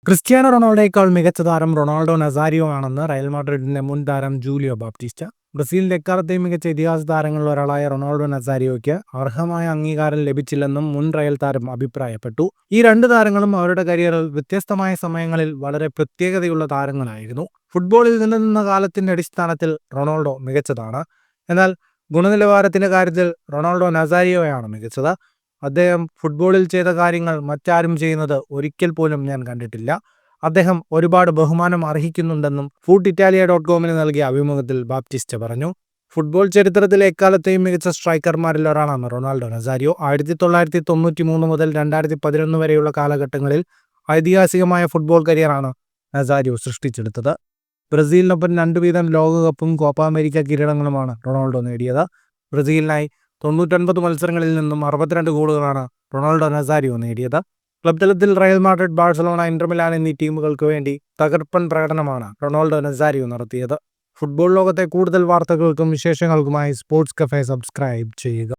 Cristiano റൊണാൾഡോയേക്കാൾ മികച്ച താരം Ronaldo Nazario ആണെന്ന് റയൽ മാഡ്രിഡിന്റെ മുൻ താരം ജൂലിയോ ബാപ്റ്റിസ്റ്റ. ബ്രസീലിന്റെ എക്കാലത്തെയും മികച്ച ഇതിഹാസ താരങ്ങളിൽ ഒരാളായ റൊണാൾഡോ നസാരിയോയ്ക്ക് അർഹമായ അംഗീകാരം ലഭിച്ചില്ലെന്നും മുൻ റയൽ താരം അഭിപ്രായപ്പെട്ടു. ഈ രണ്ട് താരങ്ങളും അവരുടെ കരിയറിൽ വ്യത്യസ്തമായ സമയങ്ങളിൽ വളരെ പ്രത്യേകതയുള്ള താരങ്ങളായിരുന്നു. ഫുട്ബോളിൽ നിലനിന്ന കാലത്തിന്റെ അടിസ്ഥാനത്തിൽ റൊണാൾഡോ മികച്ചതാണ്. എന്നാൽ ഗുണനിലവാരത്തിന്റെ കാര്യത്തിൽ റൊണാൾഡോ നസാരിയോയാണ് മികച്ചത്. അദ്ദേഹം ഫുട്ബോളിൽ ചെയ്ത കാര്യങ്ങൾ മറ്റാരും ചെയ്യുന്നത് ഒരിക്കൽ പോലും ഞാൻ കണ്ടിട്ടില്ല. അദ്ദേഹം ഒരുപാട് ബഹുമാനം അർഹിക്കുന്നുണ്ടെന്നും FootItalia.comന് നൽകിയ അഭിമുഖത്തിൽ ബാപ്റ്റിസ്റ്റ പറഞ്ഞു. ഫുട്ബോൾ ചരിത്രത്തിലെ എക്കാലത്തെയും മികച്ച സ്ട്രൈക്കർമാരിൽ ഒരാളാണ് റൊണാൾഡോ നസാരിയോ. 1993 മുതൽ 2011 വരെയുള്ള കാലഘട്ടങ്ങളിൽ ഐതിഹാസികമായ ഫുട്ബോൾ കരിയറാണ് നസാരിയോ സൃഷ്ടിച്ചെടുത്തത്. ബ്രസീലിനൊപ്പം 2 വീതം ലോകകപ്പും കോപ്പ അമേരിക്ക കിരീടങ്ങളുമാണ് റൊണാൾഡോ നേടിയത്. ബ്രസീലിനായി 99 മത്സരങ്ങളിൽ നിന്നും 62 ഗോളുകളാണ് റൊണാൾഡോ നസാരിയോ നേടിയത്. ക്ലബ് തലത്തിൽ Real Madrid, Barcelona, Inter Milan എന്നീ ടീമുകൾക്ക് വേണ്ടി തകർപ്പൻ പ്രകടനമാണ് റൊണാൾഡോ നസാരിയോ നടത്തിയത്. ഫുട്ബോൾ ലോകത്തെ കൂടുതൽ വാർത്തകൾക്കും വിശേഷങ്ങൾക്കുമായി സ്പോർട്സ് കഫേ സബ്സ്ക്രൈബ് ചെയ്യുക.